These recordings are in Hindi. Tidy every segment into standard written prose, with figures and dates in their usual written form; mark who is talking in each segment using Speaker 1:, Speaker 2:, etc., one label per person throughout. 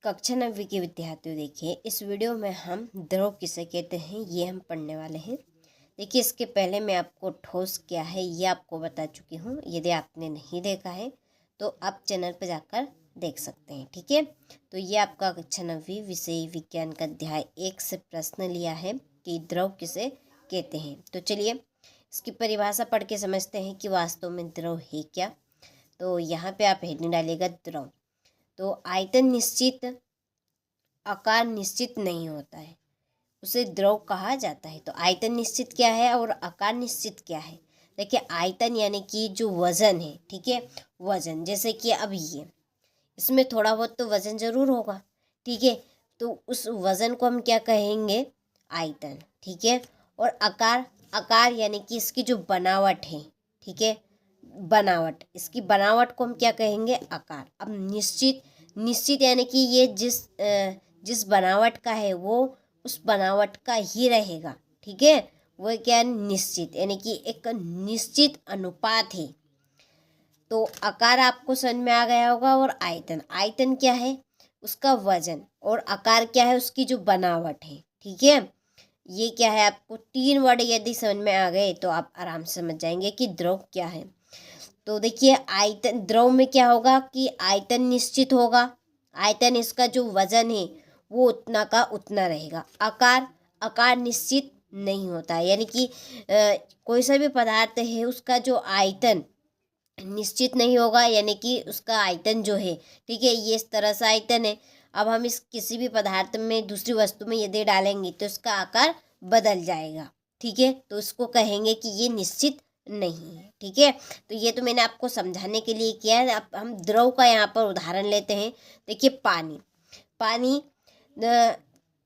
Speaker 1: कक्षा 9वीं के विद्यार्थियों, देखिए इस वीडियो में हम द्रव किसे कहते हैं ये हम पढ़ने वाले हैं। देखिए इसके पहले मैं आपको ठोस क्या है ये आपको बता चुकी हूँ। यदि आपने नहीं देखा है तो आप चैनल पर जाकर देख सकते हैं। ठीक है, तो ये आपका कक्षा 9वीं विषय विज्ञान का अध्याय 1 से प्रश्न लिया है कि द्रव किसे कहते हैं। तो चलिए इसकी परिभाषा पढ़ के समझते हैं कि वास्तव में द्रव है क्या। तो यहाँ पे आप हेडिंग डालिएगा द्रव। तो आयतन निश्चित, आकार निश्चित नहीं होता है, उसे द्रव कहा जाता है। तो आयतन निश्चित क्या है और आकार निश्चित क्या है। देखिए आयतन यानी कि जो वजन है, ठीक है, वजन जैसे कि अब ये इसमें थोड़ा बहुत तो वजन जरूर होगा, ठीक है, तो उस वजन को हम क्या कहेंगे, आयतन। ठीक है, और आकार, आकार यानी कि इसकी जो बनावट है, ठीक है, बनावट, इसकी बनावट को हम क्या कहेंगे, आकार। अब निश्चित, निश्चित यानी कि ये जिस बनावट का है वो उस बनावट का ही रहेगा। ठीक है, वो क्या है, निश्चित यानी कि एक निश्चित अनुपात है। तो आकार आपको समझ में आ गया होगा। और आयतन, आयतन क्या है, उसका वजन, और आकार क्या है, उसकी जो बनावट है। ठीक है, ये क्या है, आपको 3 वर्ड यदि समझ में आ गए तो आप आराम से समझ जाएंगे कि द्रव क्या है। तो देखिए आयतन, द्रव में क्या होगा कि आयतन निश्चित होगा, आयतन इसका जो वजन है वो उतना का उतना रहेगा। आकार, आकार निश्चित नहीं होता है, यानी कि कोई सा भी पदार्थ है उसका जो आयतन निश्चित नहीं होगा, यानी कि उसका आयतन जो है, ठीक है, ये इस तरह से आयतन है। अब हम इस किसी भी पदार्थ में, दूसरी वस्तु में यदि डालेंगे तो इसका आकार बदल जाएगा। ठीक है, तो इसको कहेंगे कि ये निश्चित नहीं है। ठीक है, तो ये तो मैंने आपको समझाने के लिए किया है। अब हम द्रव का यहाँ पर उदाहरण लेते हैं। देखिए पानी, पानी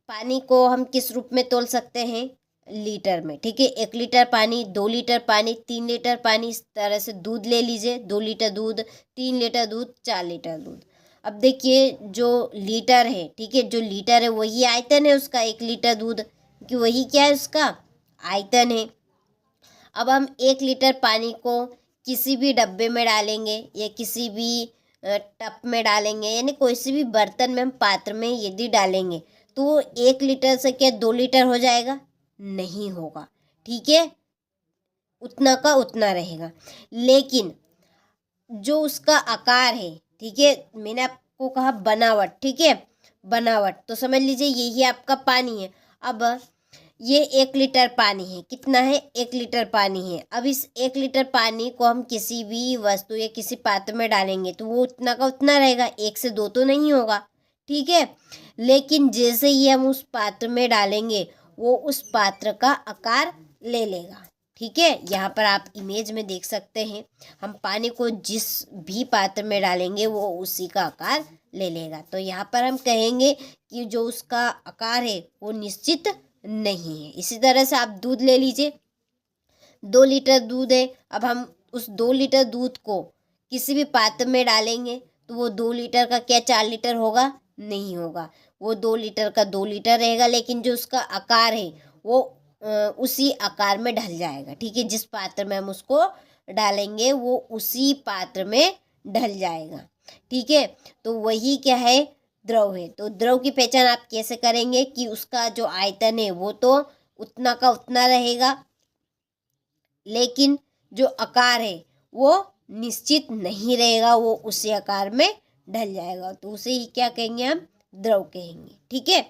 Speaker 1: पानी को हम किस रूप में तोल सकते हैं, लीटर में। ठीक है, 1 लीटर पानी, 2 लीटर पानी, 3 लीटर पानी, इस तरह से दूध ले लीजिए, 2 लीटर दूध, 3 लीटर दूध, 4 लीटर दूध। अब देखिए जो लीटर है, ठीक है, जो लीटर है वही आयतन है उसका, 1 लीटर दूध कि वही क्या है, उसका आयतन है। अब हम 1 लीटर पानी को किसी भी डब्बे में डालेंगे या किसी भी टब में डालेंगे, यानी कोई सी भी बर्तन में, हम पात्र में यदि डालेंगे तो 1 लीटर से क्या 2 लीटर हो जाएगा, नहीं होगा। ठीक है, उतना का उतना रहेगा। लेकिन जो उसका आकार है, ठीक है, मैंने आपको कहा बनावट, ठीक है, बनावट, तो समझ लीजिए यही आपका पानी है। अब ये 1 लीटर पानी है, कितना है, 1 लीटर पानी है। अब इस 1 लीटर पानी को हम किसी भी वस्तु या किसी पात्र में डालेंगे तो वो उतना का उतना रहेगा, 1 से 2 तो नहीं होगा। ठीक है, लेकिन जैसे ही हम उस पात्र में डालेंगे वो उस पात्र का आकार ले लेगा। ठीक है, यहाँ पर आप इमेज में देख सकते हैं, हम पानी को जिस भी पात्र में डालेंगे वो उसी का आकार ले लेगा। तो यहाँ पर हम कहेंगे कि जो उसका आकार है वो निश्चित नहीं है। इसी तरह से आप दूध ले लीजिए, 2 लीटर दूध है। अब हम उस 2 लीटर दूध को किसी भी पात्र में डालेंगे तो वो 2 लीटर का क्या 4 लीटर होगा, नहीं होगा, वो 2 लीटर का 2 लीटर रहेगा। लेकिन जो उसका आकार है वो उसी आकार में ढल जाएगा। ठीक है, जिस पात्र में हम उसको डालेंगे वो उसी पात्र में ढल जाएगा। ठीक है, तो वही क्या है, द्रव है। तो द्रव की पहचान आप कैसे करेंगे कि उसका जो आयतन है वो तो उतना का उतना रहेगा, लेकिन जो आकार है वो निश्चित नहीं रहेगा, वो उसी आकार में ढल जाएगा, तो उसे ही क्या कहेंगे, हम द्रव कहेंगे। ठीक है,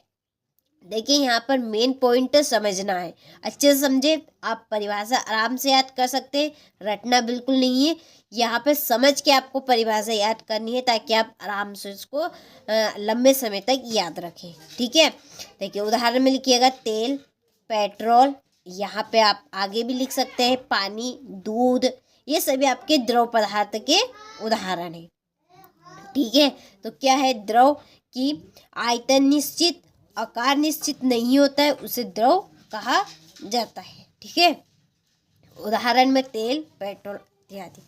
Speaker 1: देखिए यहाँ पर मेन पॉइंट समझना है, अच्छे से समझे, आप परिभाषा आराम से याद कर सकते हैं, रटना बिल्कुल नहीं है। यहाँ पे समझ के आपको परिभाषा याद करनी है ताकि आप आराम से इसको लंबे समय तक याद रखें। ठीक है, देखिए उदाहरण में लिखिएगा तेल, पेट्रोल, यहाँ पे आप आगे भी लिख सकते हैं पानी, दूध, ये सभी आपके द्रव पदार्थ के उदाहरण हैं। ठीक है, तो क्या है द्रव की आयतन निश्चित, आकार निश्चित नहीं होता है, उसे द्रव कहा जाता है। ठीक है, उदाहरण में तेल, पेट्रोल इत्यादि।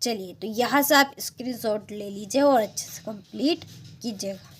Speaker 1: चलिए तो यहाँ से आप स्क्रीनशॉट ले लीजिए और अच्छे से कंप्लीट कीजिएगा।